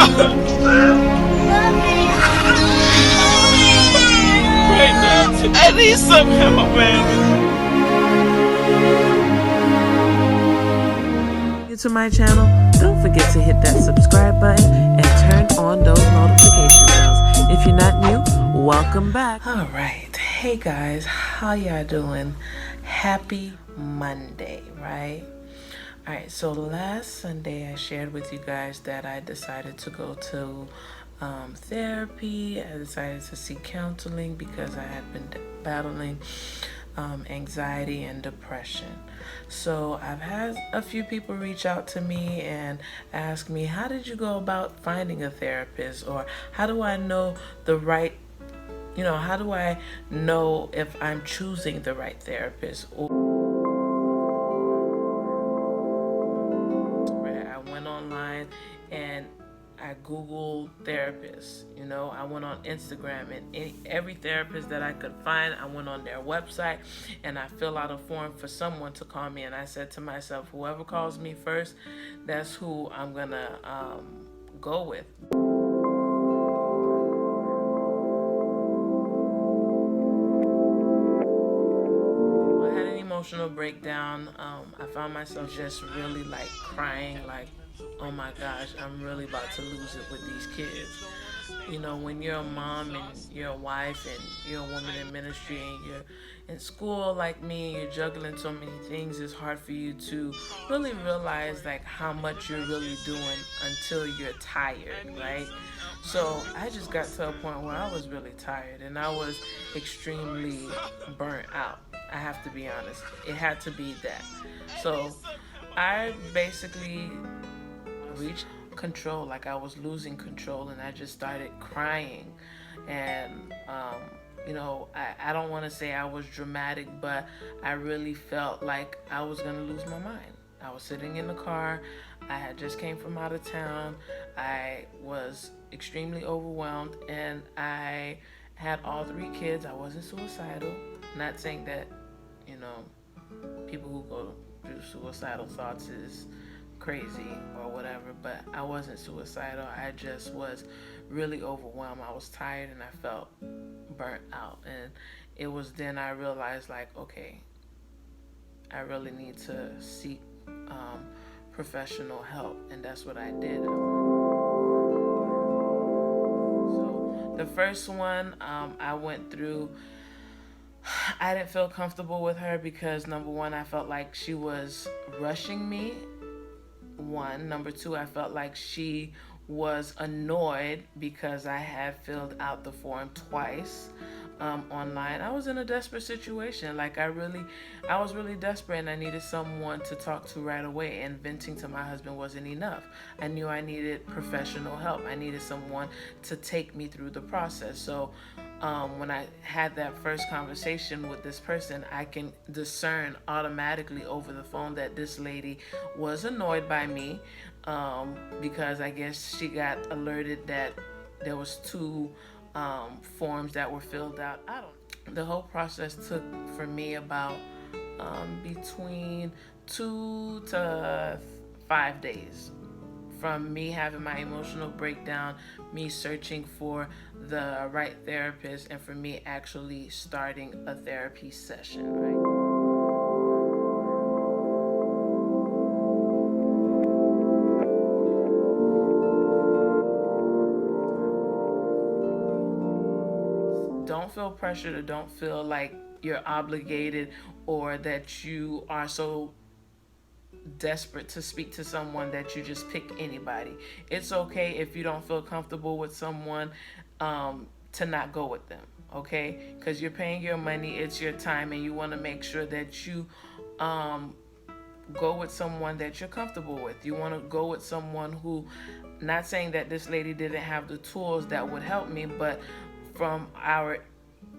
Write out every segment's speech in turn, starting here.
Right now, I need some help, man. To my channel, don't forget to hit that subscribe button and turn on those notification bells. If you're not new, welcome back. All right, hey guys, how y'all doing? Happy Monday, right? All right, so last Sunday I shared with you guys that I decided to go to therapy. I decided to seek counseling because I had been battling anxiety and depression. So I've had a few people reach out to me and ask me, how did you go about finding a therapist? Or how do I know the right, how do I know if I'm choosing the right therapist? I went online and I Googled therapists. I went on Instagram and every therapist that I could find, I went on their website and I filled out a form for someone to call me. And I said to myself, whoever calls me first, that's who I'm gonna go with. I had an emotional breakdown. I found myself just really like crying, like, oh my gosh, I'm really about to lose it with these kids. When you're a mom and you're a wife and you're a woman in ministry and you're in school like me and you're juggling so many things, it's hard for you to really realize like how much you're really doing until you're tired, right? So I just got to a point where I was really tired and I was extremely burnt out. I have to be honest. It had to be that. So I basically reached control, like I was losing control, and I just started crying. And I don't want to say I was dramatic, but I really felt like I was gonna lose my mind. I was sitting in the car. I had just came from out of town. I was extremely overwhelmed, and I had all 3 kids. I wasn't suicidal. Not saying that people who go through suicidal thoughts is crazy or whatever, but I wasn't suicidal. I just was really overwhelmed. I was tired and I felt burnt out, and it was then I realized like, okay, I really need to seek professional help, and that's what I did. So the first one I went through, I didn't feel comfortable with her because number one, I felt like she was rushing me. Number 2, I felt like she was annoyed because I had filled out the form twice online. I was in a desperate situation. Like I was really desperate, and I needed someone to talk to right away, and venting to my husband wasn't enough. I knew I needed professional help. I needed someone to take me through the process. So when I had that first conversation with this person, I can discern automatically over the phone that this lady was annoyed by me because I guess she got alerted that there was 2 forms that were filled out. The whole process took for me about between 2 to 5 days. From me having my emotional breakdown, me searching for the right therapist, and for me actually starting a therapy session, right? Don't feel pressured, or don't feel like you're obligated or that you are so desperate to speak to someone that you just pick anybody. It's okay if you don't feel comfortable with someone to not go with them, okay? Because you're paying your money, it's your time, and you want to make sure that you go with someone that you're comfortable with. You want to go with someone who, not saying that this lady didn't have the tools that would help me, but from our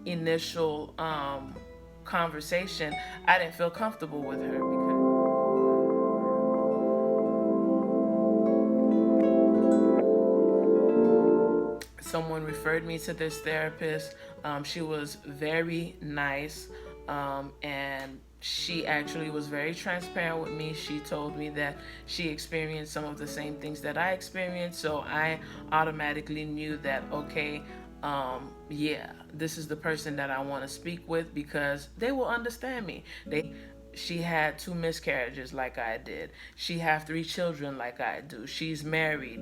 initial conversation, I didn't feel comfortable with her because someone referred me to this therapist. She was very nice, and she actually was very transparent with me. She told me that she experienced some of the same things that I experienced, so I automatically knew that, okay, yeah, this is the person that I want to speak with because they will understand me. She had 2 miscarriages like I did. She have 3 children like I do. She's married,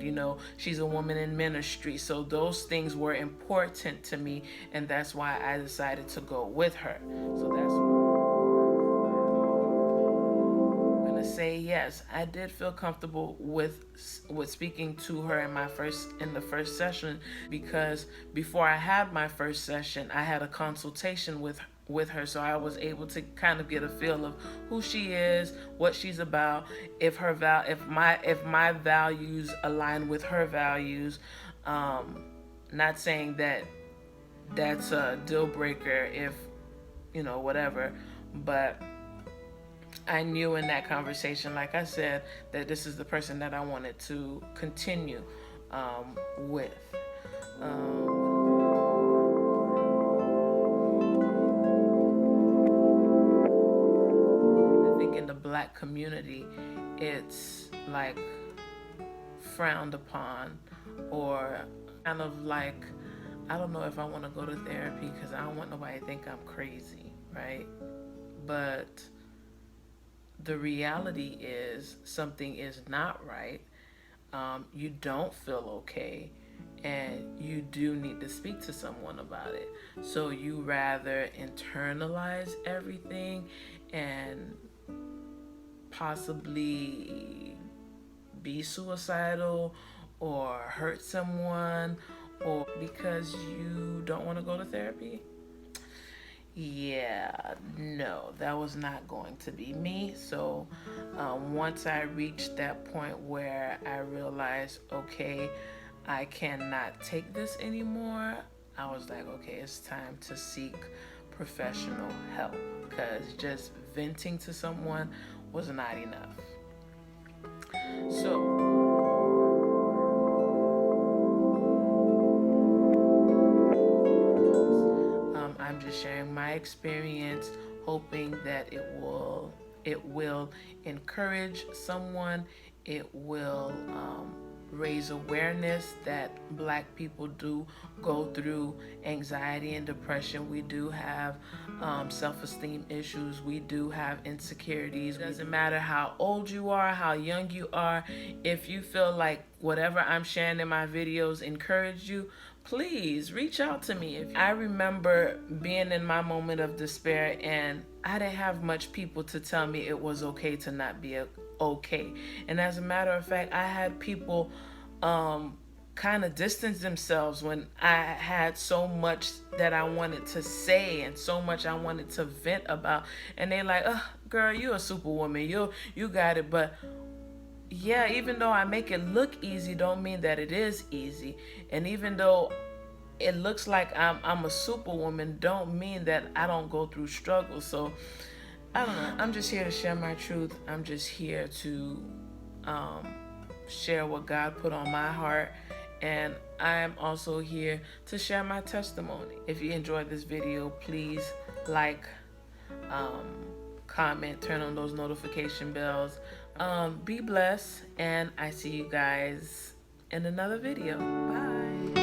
she's a woman in ministry. So those things were important to me, and that's why I decided to go with her. So that's say yes. I did feel comfortable with speaking to her in the first session, because before I had my first session, I had a consultation with her, so I was able to kind of get a feel of who she is, what she's about, if my values align with her values. Not saying that that's a deal breaker if whatever, but I knew in that conversation, like I said, that this is the person that I wanted to continue with. I think in the Black community, it's like frowned upon, or kind of like, I don't know if I want to go to therapy because I don't want nobody to think I'm crazy, right? But the reality is something is not right. You don't feel okay, and you do need to speak to someone about it. So you rather internalize everything and possibly be suicidal or hurt someone, or because you don't want to go to therapy. Yeah, no, that was not going to be me. So once I reached that point where I realized, okay, I cannot take this anymore, I was like, okay, it's time to seek professional help, because just venting to someone was not enough. So I'm just sharing my experience, hoping that it will encourage someone. It will raise awareness that Black people do go through anxiety and depression. We do have self-esteem issues. We do have insecurities. It doesn't matter how old you are, how young you are. If you feel like whatever I'm sharing in my videos encourage you, please reach out to me. I remember being in my moment of despair, and I didn't have much people to tell me it was okay to not be okay. And as a matter of fact, I had people kind of distance themselves when I had so much that I wanted to say and so much I wanted to vent about, and they like, oh, girl, you a superwoman, you got it. But yeah, even though I make it look easy, don't mean that it is easy. And even though it looks like I'm a superwoman, don't mean that I don't go through struggles. So I don't know. I'm just here to share my truth. I'm just here to share what God put on my heart. And I'm also here to share my testimony. If you enjoyed this video, please like, comment, turn on those notification bells. Be blessed, and I see you guys in another video. Bye.